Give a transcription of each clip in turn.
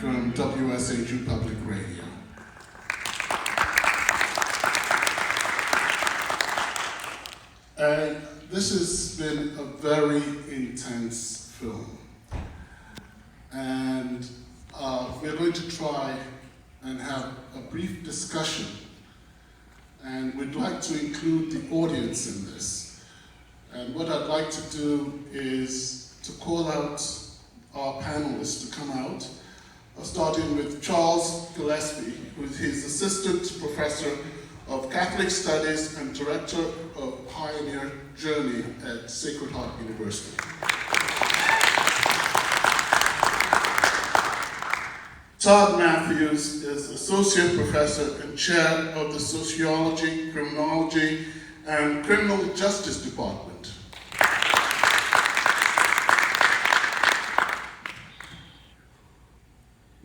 from WSHU Public Radio. And this has been a very intense film. And we're going to try and have a brief discussion. And we'd like to include the audience in this. And what I'd like to do is to call out our panelists to come out, starting with Charles Gillespie, who is his assistant professor of Catholic Studies and director of Pioneer Journey at Sacred Heart University. Todd Matthews is associate professor and chair of the Sociology, Criminology, and Criminal Justice Department.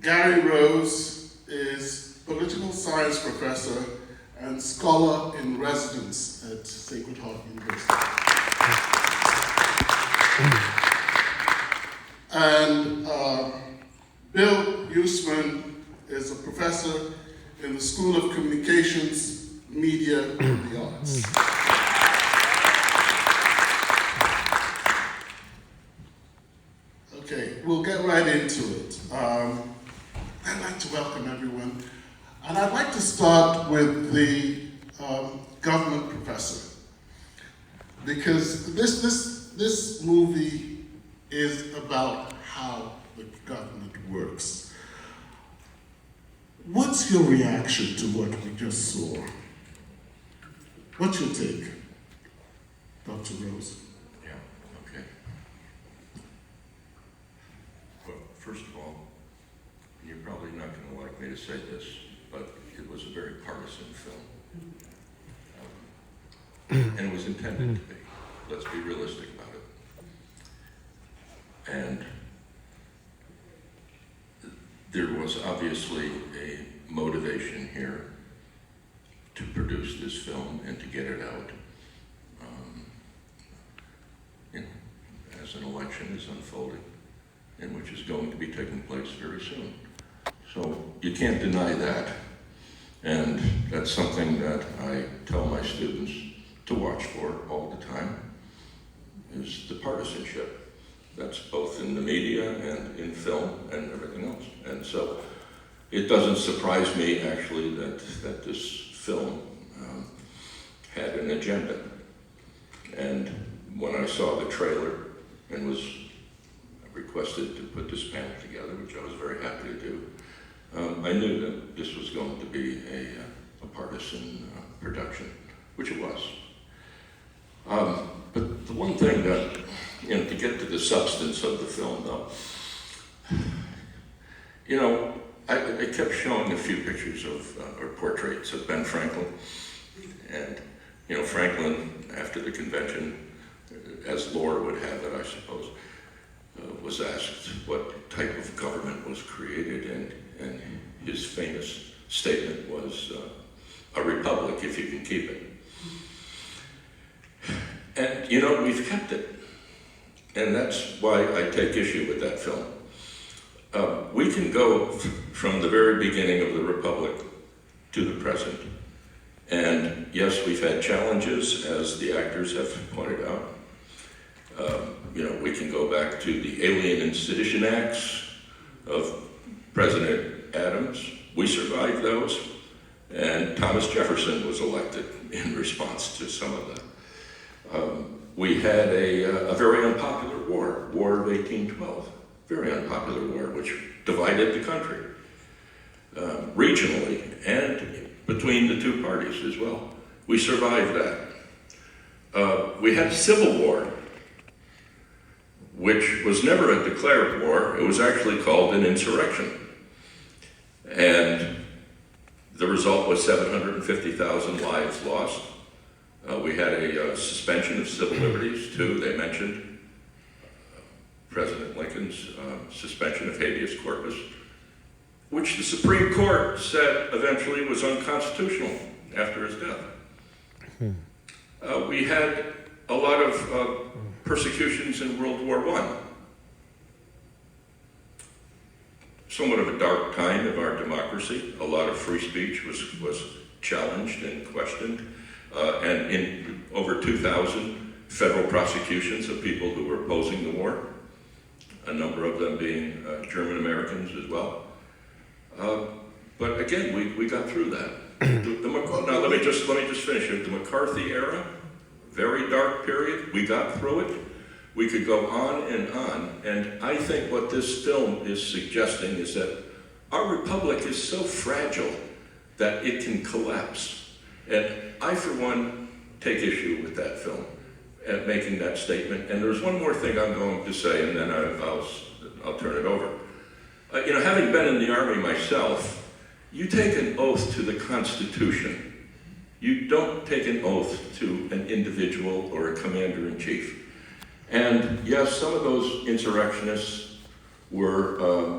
Gary Rose is political science professor and scholar in residence at Sacred Heart University. And Bill Usman is a professor in the School of Communications, Media, and the Arts. Okay, we'll get right into it. I'd like to welcome everyone. And I'd like to start with the government professor, because this movie is about how the government works. What's your reaction to what we just saw? What's your take, Dr. Rose? Yeah, okay. Well, first of all, you're probably not going to like me to say this, but it was a very partisan film. And it was intended to be. Let's be realistic about it. And there was obviously a motivation here to produce this film and to get it out, as an election is unfolding, and which is going to be taking place very soon. So you can't deny that. And that's something that I tell my students to watch for all the time, is the partisanship. That's both in the media and in film and everything else. And so it doesn't surprise me, actually, that this film had an agenda. And when I saw the trailer and was requested to put this panel together, which I was very happy to do, I knew that this was going to be a partisan production, which it was. But the one thing that, to get to the substance of the film, though, I kept showing a few pictures of, or portraits of Ben Franklin. And, Franklin, after the convention, as lore would have it, I suppose, was asked what type of government was created, and his famous statement was, a republic if you can keep it. And, we've kept it. And that's why I take issue with that film. We can go from the very beginning of the republic to the present. And yes, we've had challenges, as the actors have pointed out. We can go back to the Alien and Sedition Acts of President Adams. We survived those. And Thomas Jefferson was elected in response to some of that. We had a very unpopular war, War of 1812. Very unpopular war, which divided the country regionally and between the two parties as well. We survived that. We had a civil war, which was never a declared war. It was actually called an insurrection. And the result was 750,000 lives lost. We had a suspension of civil liberties, too. They mentioned President Lincoln's suspension of habeas corpus, which the Supreme Court said eventually was unconstitutional after his death. We had a lot of persecutions in World War I. somewhat of a dark time of our democracy. A lot of free speech was challenged and questioned. And in over 2,000 federal prosecutions of people who were opposing the war, a number of them being German Americans as well. But again, we got through that. Now let me just finish it. The McCarthy era, very dark period. We got through it. We could go on, and I think what this film is suggesting is that our republic is so fragile that it can collapse. And I, for one, take issue with that film at making that statement. And there's one more thing I'm going to say, and then I'll turn it over. You know, having been in the Army myself, you take an oath to the Constitution. You don't take an oath to an individual or a commander-in-chief. And yes, some of those insurrectionists were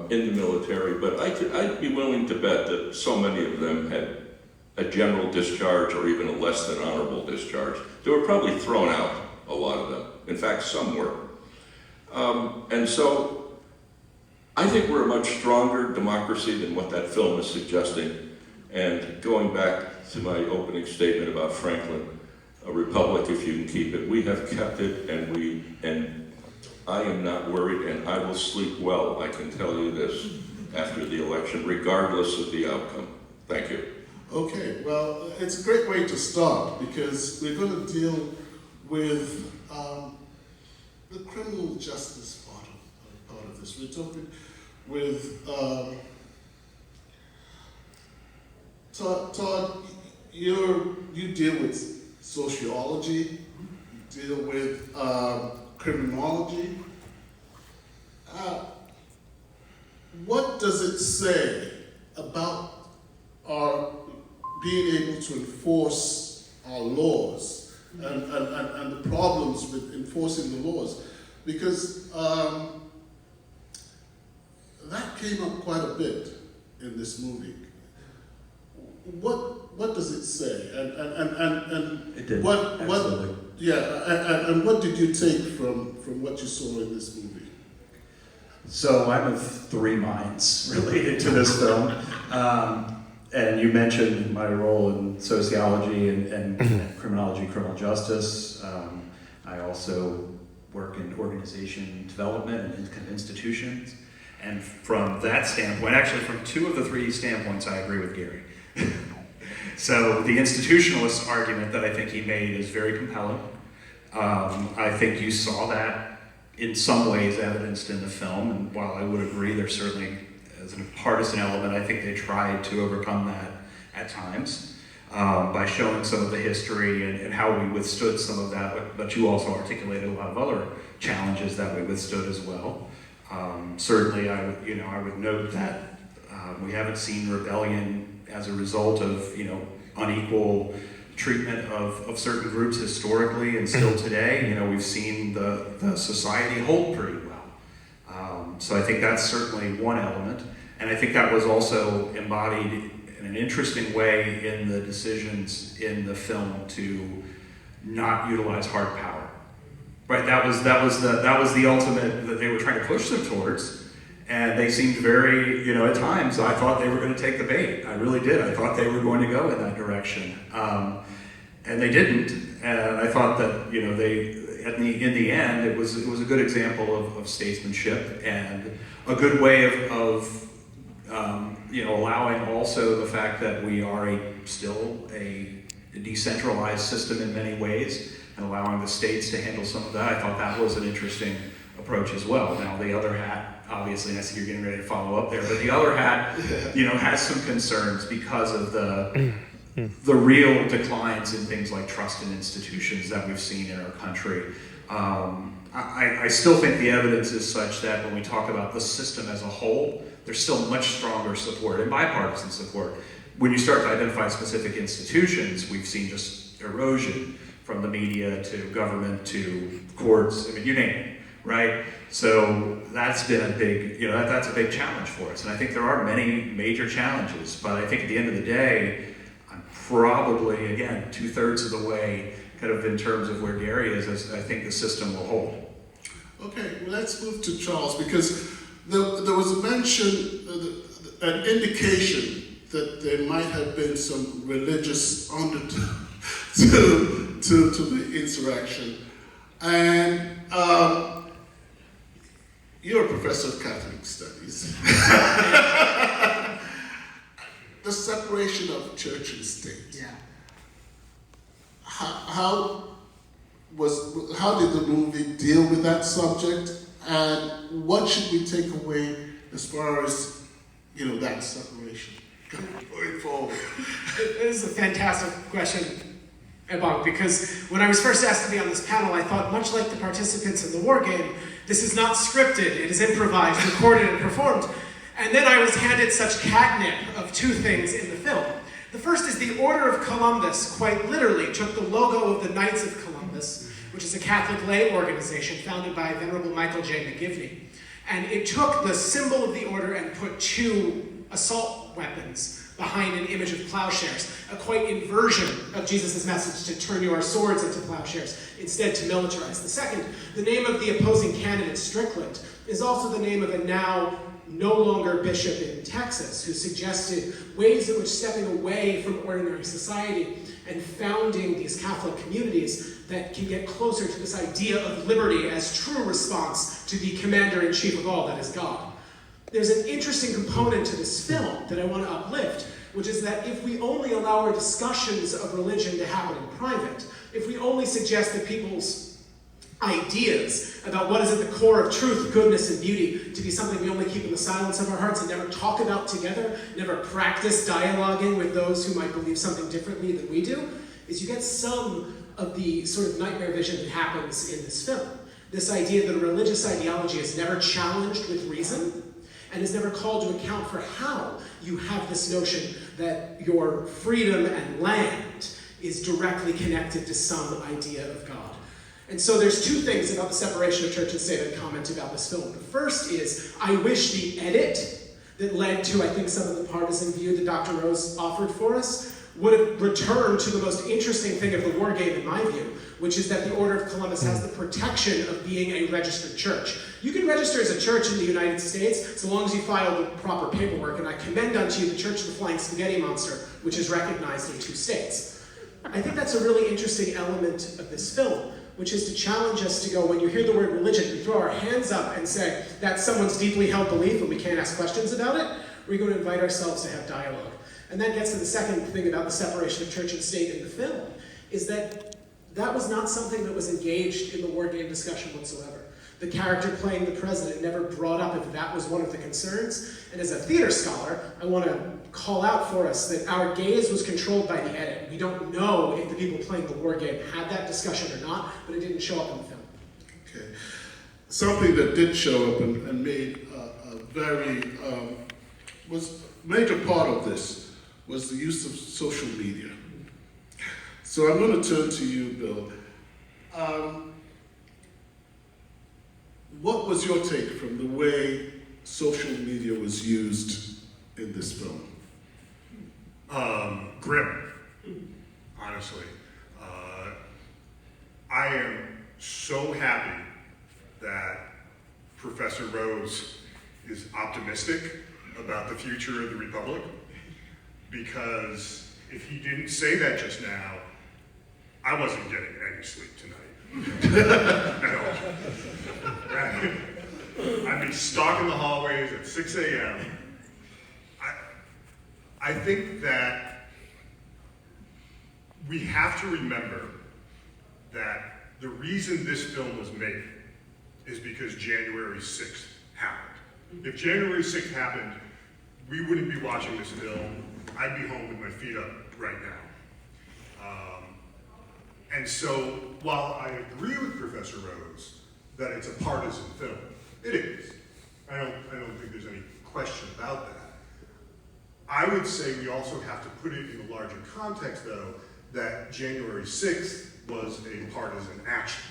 in the military, but I'd be willing to bet that so many of them had a general discharge or even a less than honorable discharge. They were probably thrown out, a lot of them. In fact, some were. And so I think we're a much stronger democracy than what that film is suggesting. And going back to my opening statement about Franklin, a republic if you can keep it, we have kept it, and I am not worried, and I will sleep well, I can tell you this, after the election, regardless of the outcome. Thank you. Okay, well, it's a great way to start, because we're going to deal with the criminal justice part of this. We're talking with Todd. You deal with sociology, you deal with criminology. What does it say about our being able to enforce our laws and the problems with enforcing the laws? Because that came up quite a bit in this movie. What does it say? And it did. What Absolutely. and what did you take from what you saw in this movie? So I'm of three minds related to this film. And you mentioned my role in sociology and criminology, criminal justice. I also work in organization development and kind of institutions. And from that standpoint, actually from two of the three standpoints, I agree with Gary. So the institutionalist argument that I think he made is very compelling. I think you saw that in some ways evidenced in the film, and while I would agree there's certainly, as a partisan element, I think they tried to overcome that at times by showing some of the history and how we withstood some of that, but you also articulated a lot of other challenges that we withstood as well. Certainly I would note that we haven't seen rebellion as a result of unequal treatment of certain groups historically and still today. We've seen the society hold pretty well. So I think that's certainly one element. And I think that was also embodied in an interesting way in the decisions in the film to not utilize hard power. Right, that was the ultimate that they were trying to push them towards. And they seemed very, at times I thought they were going to take the bait. I really did. I thought they were going to go in that direction. And they didn't. And I thought that, in the end, it was a good example of statesmanship and a good way of allowing also the fact that we are still a decentralized system in many ways and allowing the states to handle some of that. I thought that was an interesting approach as well. Now the other hat, obviously, and I see you're getting ready to follow up there, but the other hat, has some concerns because of the real declines in things like trust in institutions that we've seen in our country. I still think the evidence is such that when we talk about the system as a whole, there's still much stronger support and bipartisan support. When you start to identify specific institutions, we've seen just erosion from the media to government to courts, you name it, right? So that's been a big, that's a big challenge for us. And I think there are many major challenges, but I think at the end of the day, I'm probably, again, 2/3 of the way kind of in terms of where Gary is, as I think the system will hold. Okay, well, let's move to Charles, because there was a mention, an indication that there might have been some religious undertone to the insurrection. And you're a professor of Catholic studies. The separation of church and state. Yeah. How did the movie deal with that subject, and what should we take away as far as, that separation going forward? This is a fantastic question, Ebong, because when I was first asked to be on this panel, I thought, much like the participants in the war game, this is not scripted, it is improvised, recorded, and performed. And then I was handed such catnip of two things in the film. The first is the Order of Columbus, quite literally, took the logo of the Knights of Columbus, which is a Catholic lay organization founded by Venerable Michael J. McGivney. And it took the symbol of the order and put two assault weapons behind an image of plowshares, a quite inversion of Jesus' message to turn your swords into plowshares, instead to militarize. The second, the name of the opposing candidate, Strickland, is also the name of a now no longer bishop in Texas, who suggested ways in which stepping away from ordinary society and founding these Catholic communities that can get closer to this idea of liberty as true response to the commander-in-chief of all, that is God. There's an interesting component to this film that I want to uplift, which is that if we only allow our discussions of religion to happen in private, if we only suggest that people's ideas about what is at the core of truth, goodness, and beauty to be something we only keep in the silence of our hearts and never talk about together, never practice dialoguing with those who might believe something differently than we do, is you get some of the sort of nightmare vision that happens in this film. This idea that a religious ideology is never challenged with reason and is never called to account for how you have this notion that your freedom and land is directly connected to some idea of God. And so there's two things about the separation of church and state I'd comment about this film. The first is, I wish the edit that led to, I think, some of the partisan view that Dr. Rose offered for us would have returned to the most interesting thing of the war game, in my view, which is that the Order of Columbus has the protection of being a registered church. You can register as a church in the United States so long as you file the proper paperwork, and I commend unto you the Church of the Flying Spaghetti Monster, which is recognized in 2 states. I think that's a really interesting element of this film, which is to challenge us to go, when you hear the word religion, we throw our hands up and say, that's someone's deeply held belief and we can't ask questions about it. We're going to invite ourselves to have dialogue. And that gets to the second thing about the separation of church and state in the film, is that that was not something that was engaged in the war game discussion whatsoever. The character playing the president never brought up if that was one of the concerns. And as a theater scholar, I want to call out for us that our gaze was controlled by the edit. We don't know if the people playing the war game had that discussion or not, but it didn't show up in the film. Okay. Something that did show up and made a very, was a major part of this was the use of social media. So I'm going to turn to you, Bill. What was your take from the way social media was used in this film? Grim, honestly. I am so happy that Professor Rose is optimistic about the future of the Republic, because if he didn't say that just now, I wasn't getting any sleep tonight. At all. I'd be stalking the hallways at 6 a.m. I think that we have to remember that the reason this film was made is because January 6th happened. If January 6th happened, we wouldn't be watching this film. I'd be home with my feet up right now. And so, while I agree with Professor Rose that it's a partisan film, it is. I don't think there's any question about that. I would say we also have to put it in a larger context, though, that January 6th was a partisan action,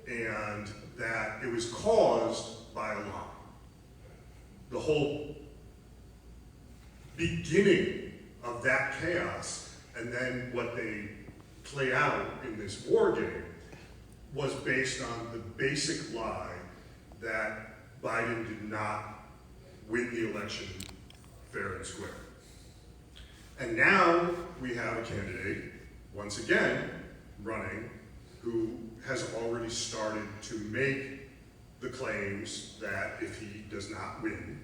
and that it was caused by a lie. The whole beginning of that chaos, and then what they played out in this war game, was based on the basic lie that Biden did not win the election fair and square. And now we have a candidate, once again, running, who has already started to make the claims that if he does not win,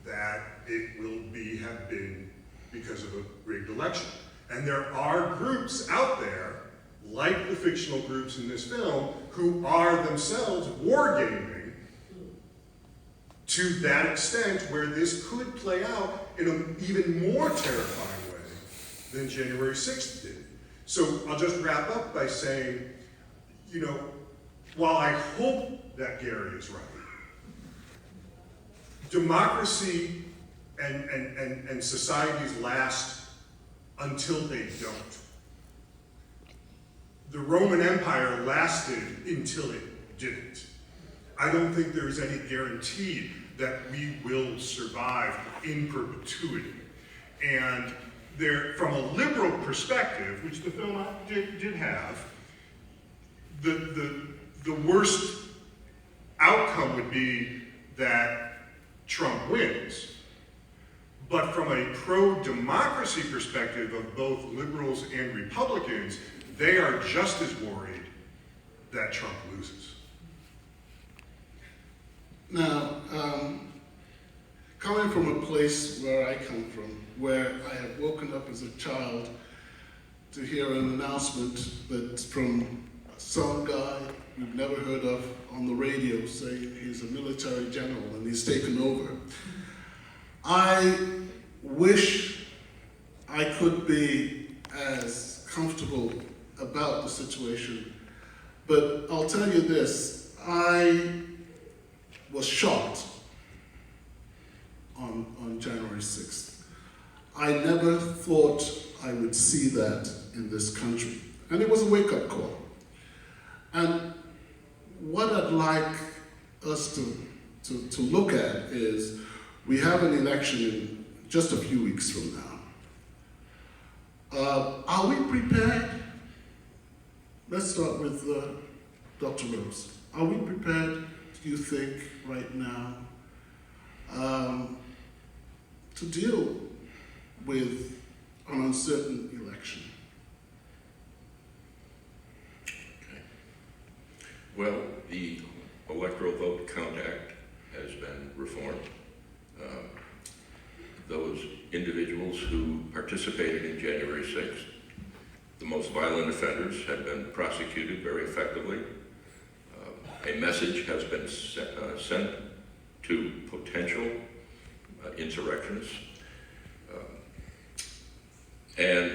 that it will have been because of a rigged election. And there are groups out there, like the fictional groups in this film, who are themselves wargaming to that extent where this could play out in an even more terrifying way than January 6th did. So I'll just wrap up by saying, you know, while I hope that Gary is right, democracy and societies last until they don't. The Roman Empire lasted until it didn't. I don't think there's any guarantee that we will survive in perpetuity. And there, from a liberal perspective, which the film did have, the worst outcome would be that Trump wins. But from a pro-democracy perspective of both liberals and Republicans, they are just as worried that Trump loses. Now, coming from a place where I come from, where I have woken up as a child to hear an announcement that's from some guy we've never heard of on the radio saying he's a military general and he's taken over. I wish I could be as comfortable about the situation, but I'll tell you this, I was shocked on January 6th. I never thought I would see that in this country, and it was a wake-up call. And what I'd like us to look at is we have an election in just a few weeks from now. Are we prepared? Let's start with Dr. Rose. Are we prepared, do you think, right now, to deal with an uncertain election? Okay. Well, the Electoral Vote Count Act has been reformed. Those individuals who participated in January 6th, the most violent offenders, have been prosecuted very effectively. A message has been sent to potential insurrectionists. And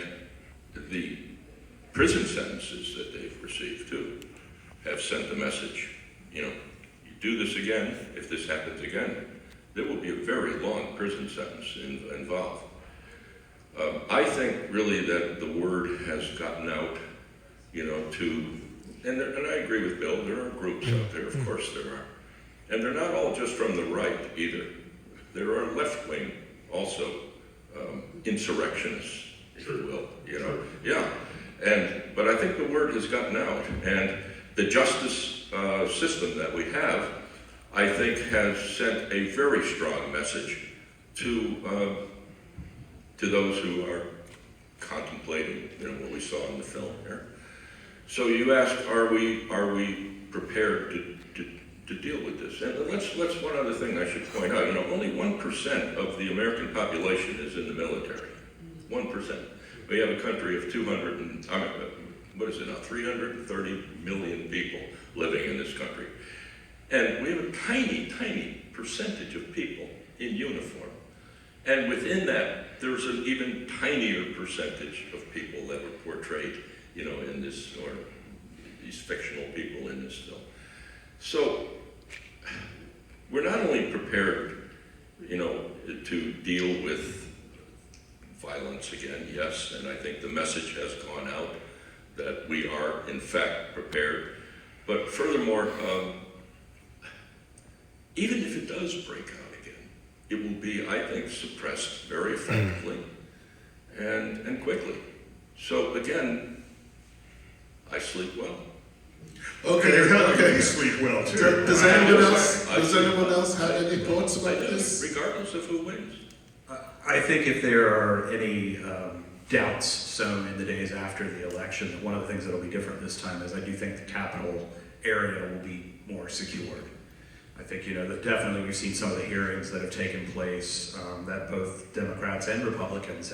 the prison sentences that they've received, too, have sent the message, you know, you do this again, if this happens again, there will be a very long prison sentence involved. I think really that the word has gotten out, you know, and I agree with Bill, there are groups out there, of course there are. And they're not all just from the right either. There are left-wing also insurrectionists, if you will, you know. Yeah, but I think the word has gotten out, and the justice system that we have, I think, has sent a very strong message to those who are contemplating, you know, what we saw in the film here. So you asked, are we prepared to deal with this? And let's one other thing I should point out. You know, only 1% of the American population is in the military. 1%. We have a country of 330 million people living in this country. And we have a tiny, tiny percentage of people in uniform. And within that, there's an even tinier percentage of people that were portrayed, you know, in this, or these fictional people in this film. So we're not only prepared, you know, to deal with violence again, yes, and I think the message has gone out that we are, in fact, prepared. But furthermore, even if it does break out again, it will be, I think, suppressed very effectively and quickly. So again, I sleep well. Okay. You sleep well too. Does anyone else have any thoughts about this? Regardless of who wins. I think if there are any doubts sown in the days after the election, that one of the things that will be different this time is I do think the Capitol area will be more secured. I think, that definitely we've seen some of the hearings that have taken place that both Democrats and Republicans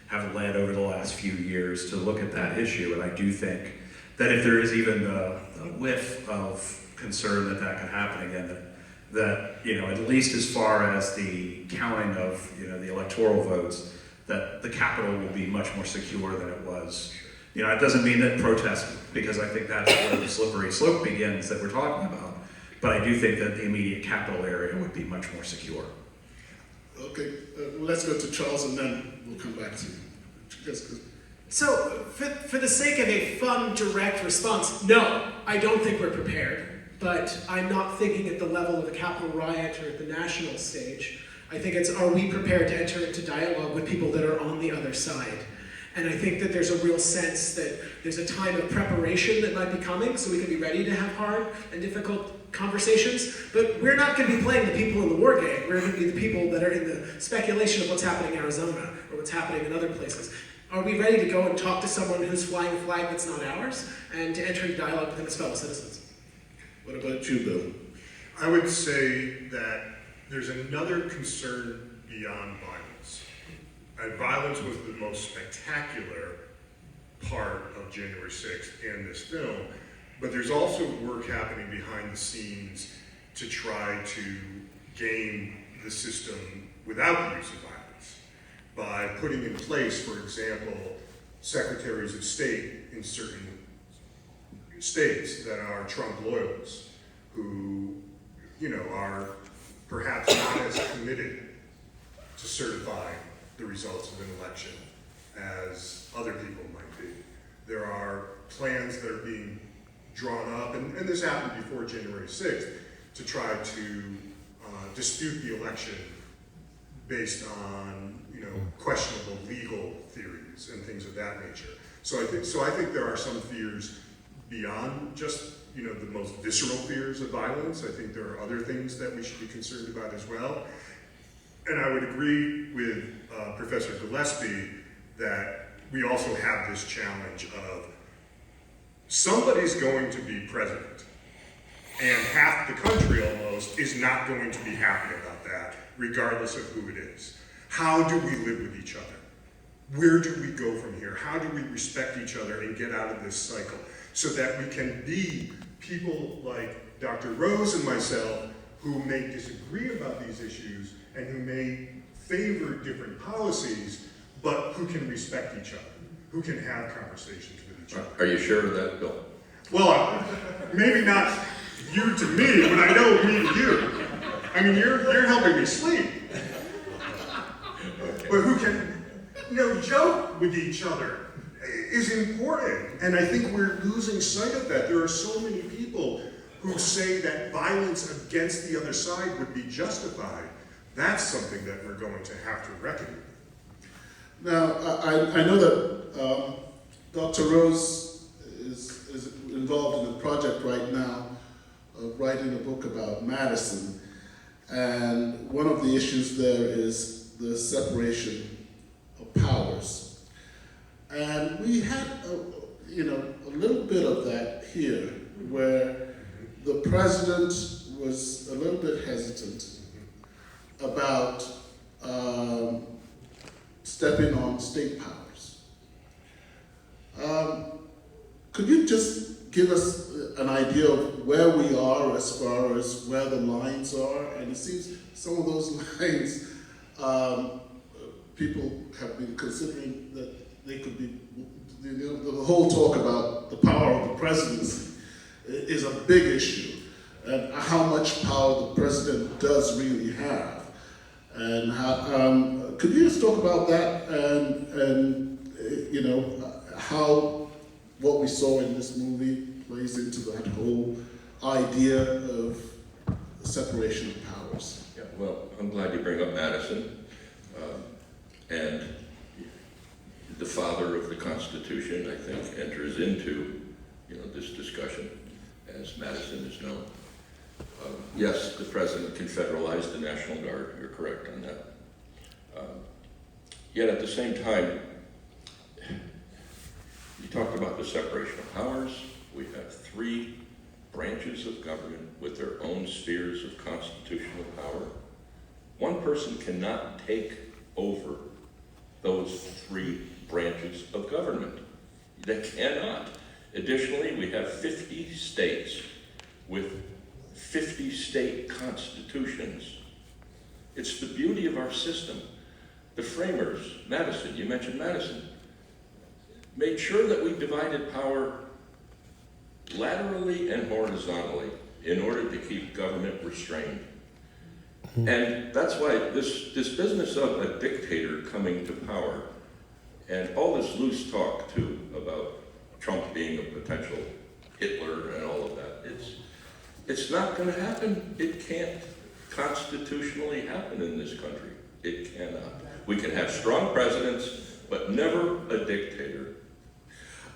have led over the last few years to look at that issue. And I do think that if there is even a whiff of concern that can happen again, that at least as far as the counting of the electoral votes, that the Capitol will be much more secure than it was. It doesn't mean that protest, because I think that's where the slippery slope begins that we're talking about. But I do think that the immediate Capitol area would be much more secure. Okay, let's go to Charles and then we'll come back to you. Yes, So, for the sake of a fun, direct response, no, I don't think we're prepared. But I'm not thinking at the level of a Capitol riot or at the national stage. I think it's, are we prepared to enter into dialogue with people that are on the other side? And I think that there's a real sense that there's a time of preparation that might be coming, so we can be ready to have hard and difficult conversations. But we're not going to be playing the people in the war game. We're going to be the people that are in the speculation of what's happening in Arizona or what's happening in other places. Are we ready to go and talk to someone who's flying a flag that's not ours and to enter into dialogue with them as fellow citizens? What about you, Bill? I would say that there's another concern beyond violence. And violence was the most spectacular part of January 6th in this film, but there's also work happening behind the scenes to try to game the system without the use of violence by putting in place, for example, secretaries of state in certain states that are Trump loyalists who, are perhaps not as committed to certifying the results of an election as other people might be. There are plans that are being drawn up, and this happened before January 6th, to try to dispute the election based on, questionable legal theories and things of that nature. So I think there are some fears beyond just the most visceral fears of violence. I think there are other things that we should be concerned about as well. And I would agree with Professor Gillespie that we also have this challenge of somebody's going to be president, and half the country almost is not going to be happy about that, regardless of who it is. How do we live with each other? Where do we go from here? How do we respect each other and get out of this cycle so that we can be people like Dr. Rose and myself who may disagree about these issues and who may favor different policies, but who can respect each other, who can have conversations with each other. Are you sure of that, Bill? Well, maybe not you to me, but I know me to you. I mean, you're helping me sleep. But who can, joke with each other is important. And I think we're losing sight of that. There are so many people who say that violence against the other side would be justified. That's something that we're going to have to reckon with. Now, I know that Dr. Rose is involved in a project right now of writing a book about Madison. And one of the issues there is the separation of powers. And we had a little bit of that here, where the president was a little bit hesitant about stepping on state powers. Could you just give us an idea of where we are as far as where the lines are? And it seems some of those lines, people have been considering that they could be, the whole talk about the power of the presidency is a big issue, and how much power the president does really have. And how, could you just talk about that and how what we saw in this movie plays into that whole idea of separation of powers? Yeah, well, I'm glad you bring up Madison. And the father of the Constitution, I think, enters into this discussion, as Madison is known. Yes, the president can federalize the National Guard. You're correct on that. Yet at the same time, you talked about the separation of powers. We have 3 branches of government with their own spheres of constitutional power. One person cannot take over those 3 branches of government. They cannot. Additionally, we have 50 states with 50 state constitutions. It's the beauty of our system. The framers, Madison, you mentioned Madison, made sure that we divided power laterally and horizontally in order to keep government restrained. And that's why this business of a dictator coming to power and all this loose talk too about Trump being a potential Hitler and all of that, it's not going to happen. It can't constitutionally happen in this country. It cannot. We can have strong presidents, but never a dictator.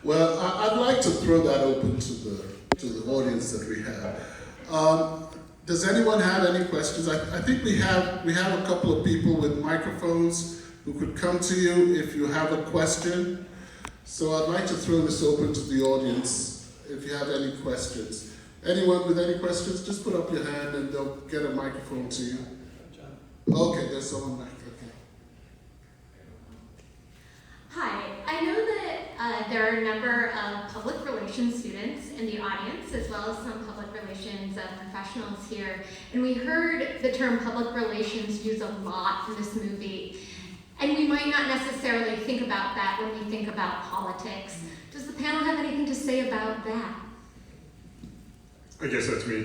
Well, I'd like to throw that open to the audience that we have. Does anyone have any questions? I think we have a couple of people with microphones who could come to you if you have a question. So I'd like to throw this open to the audience if you have any questions. Anyone with any questions, just put up your hand and they'll get a microphone to you. Okay, there's someone back there. Okay. Hi, I know that there are a number of public relations students in the audience, as well as some public relations professionals here, and we heard the term public relations used a lot in this movie, and we might not necessarily think about that when we think about politics. Does the panel have anything to say about that? I guess that's me.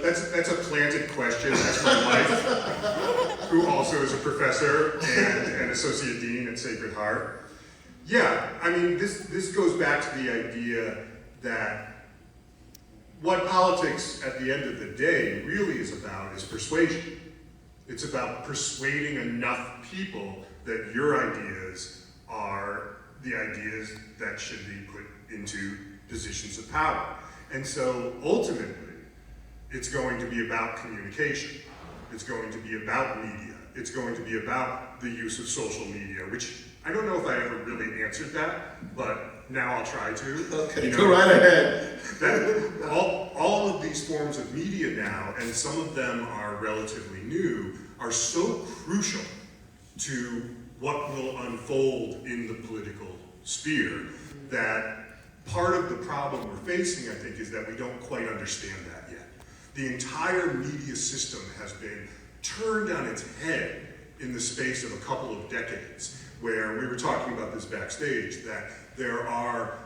That's a planted question. That's my wife, who also is a professor and an associate dean at Sacred Heart. Yeah, I mean, this goes back to the idea that what politics at the end of the day really is about is persuasion. It's about persuading enough people that your ideas are the ideas that should be put into positions of power. And so ultimately, it's going to be about communication. It's going to be about media. It's going to be about the use of social media, which I don't know if I ever really answered that, but now I'll try to. Okay, go right ahead. That all of these forms of media now, and some of them are relatively new, are so crucial to what will unfold in the political sphere that part of the problem we're facing, I think, is that we don't quite understand that yet. The entire media system has been turned on its head in the space of a couple of decades, where we were talking about this backstage, that there are,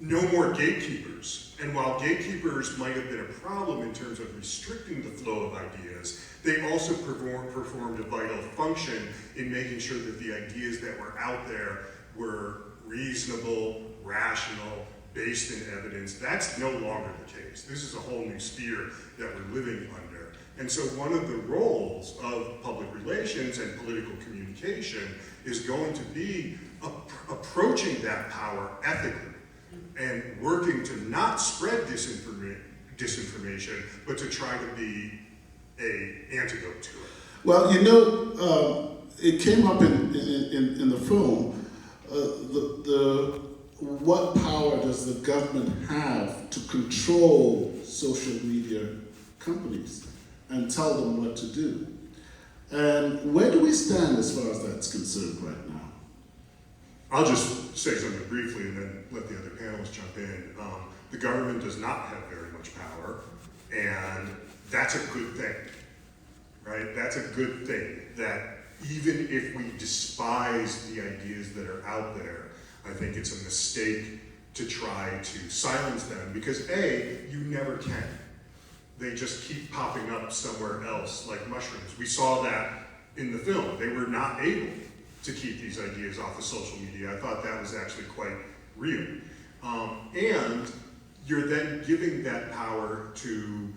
no more gatekeepers. And while gatekeepers might have been a problem in terms of restricting the flow of ideas, they also performed a vital function in making sure that the ideas that were out there were reasonable, rational, based in evidence. That's no longer the case. This is a whole new sphere that we're living under. And so one of the roles of public relations and political communication is going to be approaching that power ethically and working to not spread disinformation, but to try to be an antidote to it. Well, it came up in the film. What power does the government have to control social media companies and tell them what to do? And where do we stand as far as that's concerned right now? I'll just say something briefly and then let the other panelists jump in. The government does not have very much power, and that's a good thing, right? That's a good thing, that even if we despise the ideas that are out there, I think it's a mistake to try to silence them, because A, you never can. They just keep popping up somewhere else like mushrooms. We saw that in the film. They were not able to keep these ideas off of social media. I thought that was actually quite real. And you're then giving that power to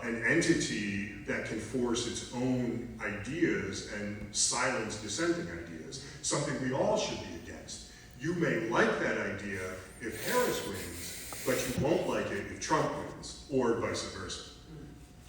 an entity that can force its own ideas and silence dissenting ideas, something we all should be against. You may like that idea if Harris wins, but you won't like it if Trump wins, or vice versa.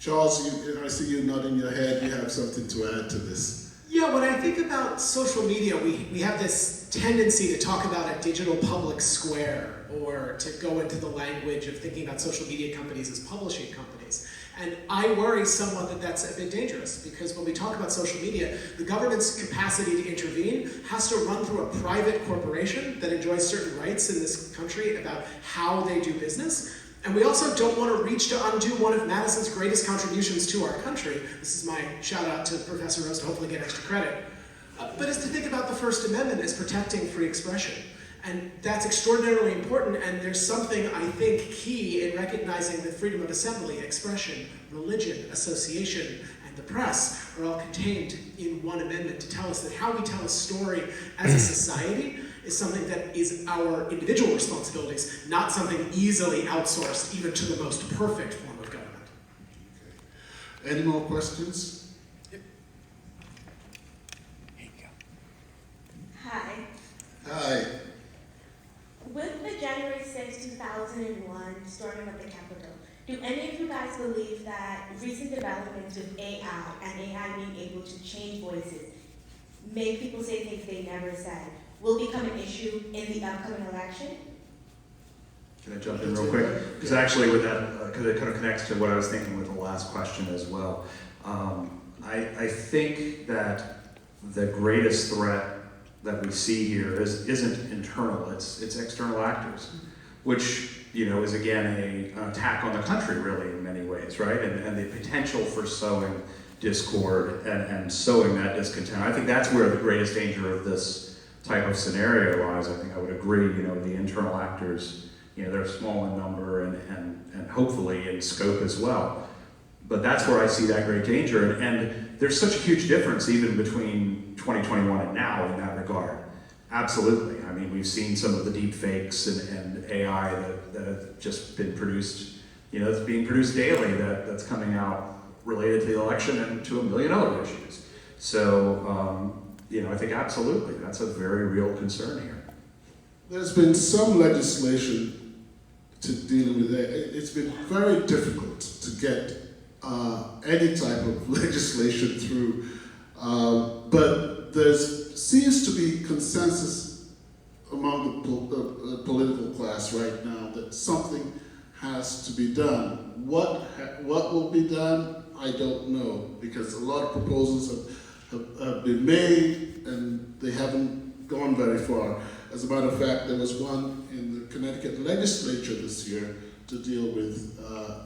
Charles, I see you nodding your head. You have something to add to this. Yeah, when I think about social media, we have this tendency to talk about a digital public square, or to go into the language of thinking about social media companies as publishing companies. And I worry somewhat that that's a bit dangerous, because when we talk about social media, the government's capacity to intervene has to run through a private corporation that enjoys certain rights in this country about how they do business. And we also don't want to reach to undo one of Madison's greatest contributions to our country. This is my shout out to Professor Rose to hopefully get extra credit. But is to think about the First Amendment as protecting free expression. And that's extraordinarily important, and there's something, I think, key in recognizing that freedom of assembly, expression, religion, association, and the press are all contained in one amendment to tell us that how we tell a story as a society is something that is our individual responsibilities, not something easily outsourced even to the most perfect form of government. Okay. Any more questions? Hi. Hi. With the January 6, 2001 storming of the Capitol, do any of you guys believe that recent developments with AI and AI being able to change voices, make people say things they never said, will become an issue in the upcoming election? Can I jump in real quick? Because actually with that, because it kind of connects to what I was thinking with the last question as well. I think that the greatest threat that we see here isn't internal, it's external actors, which, you know, is again an attack on the country really in many ways, right? And the potential for sowing discord and sowing that discontent. I think that's where the greatest danger of this type of scenario lies. I think I would agree, you know, the internal actors, you know, they're small in number and hopefully in scope as well. But that's where I see that great danger. And there's such a huge difference even between 2021 and now in that regard. Absolutely. I mean, we've seen some of the deep fakes and AI that have just been produced, you know, it's being produced daily that's coming out related to the election and to a million other issues. So, you know, I think absolutely that's a very real concern here. There's been some legislation to deal with it. It's been very difficult to get any type of legislation through, but there seems to be consensus among the political class right now that something has to be done. What will be done, I don't know, because a lot of proposals have been made and they haven't gone very far. As a matter of fact, there was one in the Connecticut legislature this year to deal with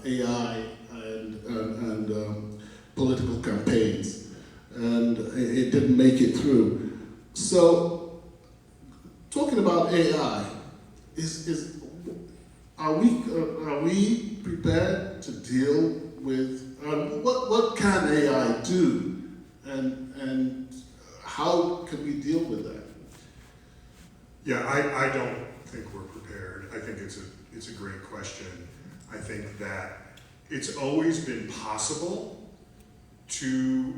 AI and political campaigns, and it didn't make it through. So, talking about AI, are we prepared to deal with what can AI do, and how can we deal with that? Yeah, I don't think we're prepared. I think it's a great question. I think that it's always been possible to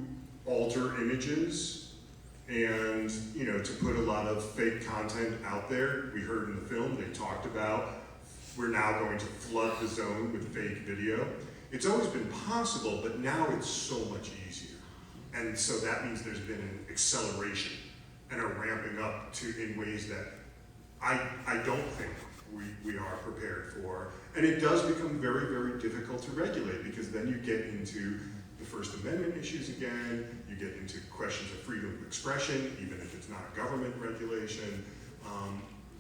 alter images and, you know, to put a lot of fake content out there. We heard in the film, they talked about, we're now going to flood the zone with fake video. It's always been possible, but now it's so much easier. And so that means there's been an acceleration and a ramping up in ways that I don't think we are prepared for. And it does become very, very difficult to regulate, because then you get into the First Amendment issues again, you get into questions of freedom of expression, even if it's not a government regulation.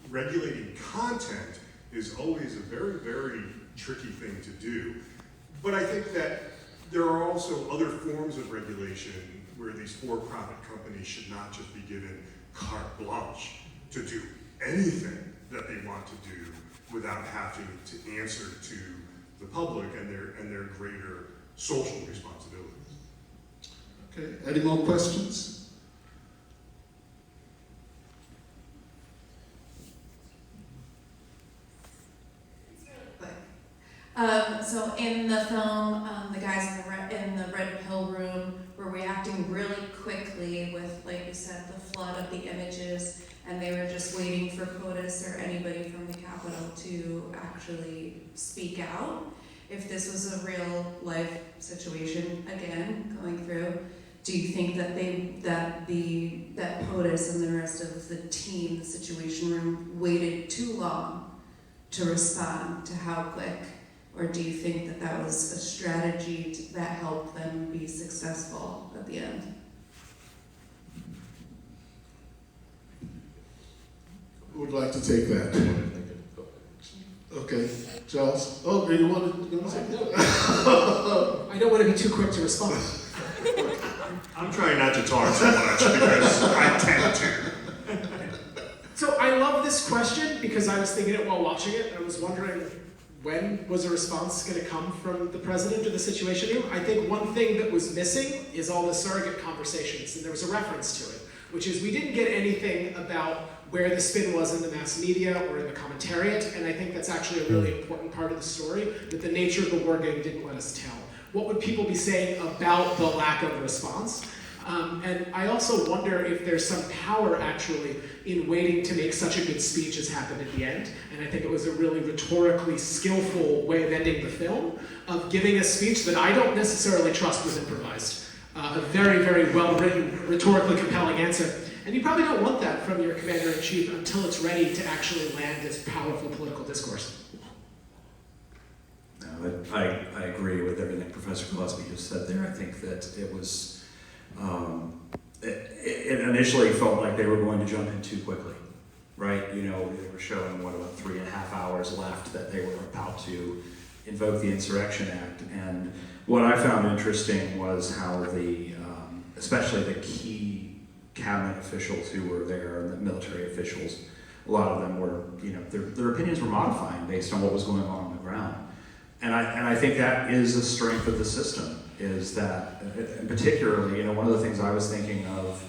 Regulating content is always a very, very tricky thing to do. But I think that there are also other forms of regulation where these for-profit companies should not just be given carte blanche to do anything that they want to do without having to answer to the public and their greater social responsibilities. Okay, any more questions? So in the film, the guys in the red pill room were reacting really quickly with, like you said, the flood of the images, and they were just waiting for POTUS or anybody from the Capitol to actually speak out. if this was a real life situation again going through, do you think that that POTUS and the rest of the team, the Situation Room, waited too long to respond to how quick? Or do you think that that was a strategy that helped them be successful at the end? Who would like to take that? Okay, Charles. Oh, you want to say that? I don't want to be too quick to respond. I'm trying not to talk so much because I tend to. So I love this question because I was thinking it while watching it. I was wondering, when was a response going to come from the president or the Situation Room? I think one thing that was missing is all the surrogate conversations, and there was a reference to it, which is we didn't get anything about where the spin was in the mass media or in the commentariat, and I think that's actually a really important part of the story, that the nature of the war game didn't let us tell. What would people be saying about the lack of response? And I also wonder if there's some power actually in waiting to make such a good speech as happened at the end. And I think it was a really rhetorically skillful way of ending the film, of giving a speech that I don't necessarily trust was improvised. A very, very well-written, rhetorically compelling answer. And you probably don't want that from your commander-in-chief until it's ready to actually land this powerful political discourse. No, I agree with everything Professor Gillespie just said there. I think that it was, it initially felt like they were going to jump in too quickly, right? You know, they were showing, what, about 3.5 hours left that they were about to invoke the Insurrection Act. And what I found interesting was how especially the key cabinet officials who were there and the military officials, a lot of them were, you know, their opinions were modifying based on what was going on the ground. And I think that is a strength of the system, is that, and particularly, you know, one of the things I was thinking of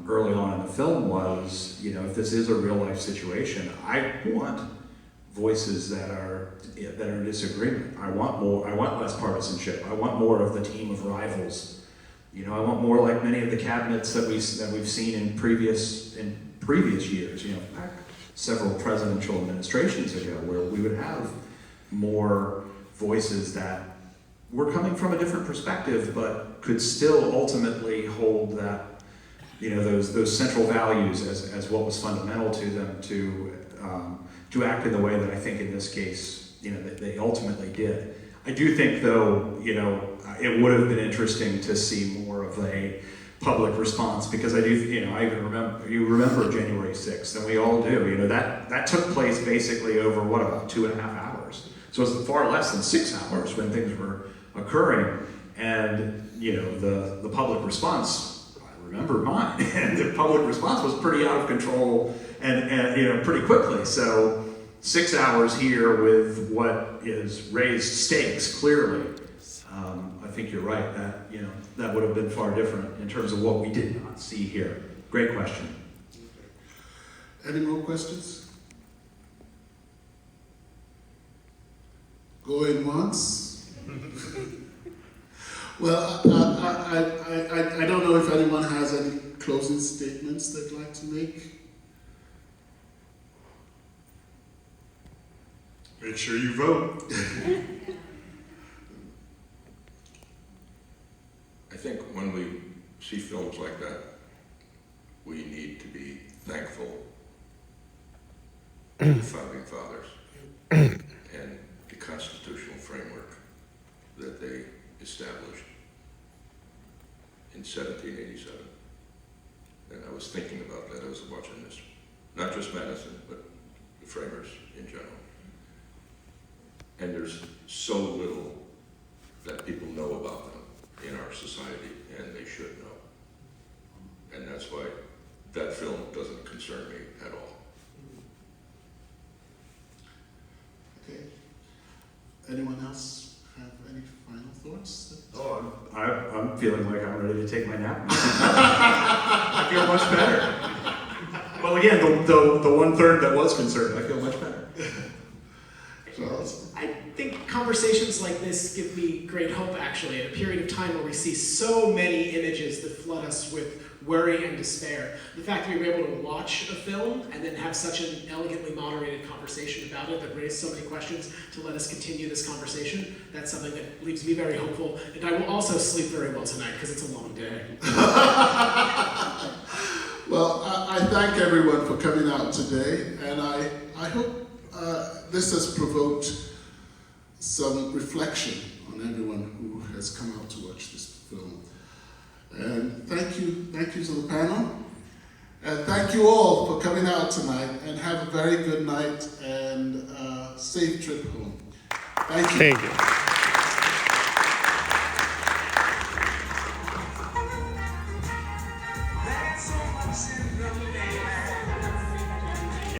early on in the film was, you know, if this is a real life situation, I want voices that are in disagreement. I want less partisanship. I want more of the team of rivals. You know, I want more like many of the cabinets that we've seen in previous years. You know, back several presidential administrations ago, where we would have more voices that were coming from a different perspective, but could still ultimately hold that, you know, those central values as what was fundamental to them to act in the way that I think in this case, you know, that they ultimately did. I do think, though, you know, it would have been interesting to see more of a public response, because I do, you know, I even remember January 6th, and we all do. You know, that took place basically over, what, about 2.5 hours. So it's far less than 6 hours when things were occurring. And, you know, the public response, I remember mine, and the public response was pretty out of control and you know, pretty quickly. So 6 hours here with what is raised stakes, clearly. I think you're right, that, you know, that would have been far different in terms of what we did not see here. Great question. Any more questions? Going once? Well, I don't know if anyone has any closing statements they'd like to make. Make sure you vote. I think when we see films like that, we need to be thankful to the Founding Fathers and the constitutional framework that they established in 1787. And I was thinking about that as I was watching this. Not just Madison, but the framers in general. And there's so little that people know about them in our society, and they should know. And that's why that film doesn't concern me at all. Okay. Anyone else have any final thoughts? Oh, I'm feeling like I'm ready to take my nap. I feel much better. Well, again, the 1/3 that was concerned, I feel much better. Charles? I think conversation conversations like this give me great hope, actually, at a period of time where we see so many images that flood us with worry and despair. The fact that we were able to watch a film and then have such an elegantly moderated conversation about it that raised so many questions to let us continue this conversation, that's something that leaves me very hopeful. And I will also sleep very well tonight because it's a long day. Well, I thank everyone for coming out today, and I hope this has provoked some reflection on everyone who has come out to watch this film. And thank you to the panel, and thank you all for coming out tonight, and have a very good night and safe trip home. Thank you. Thank you.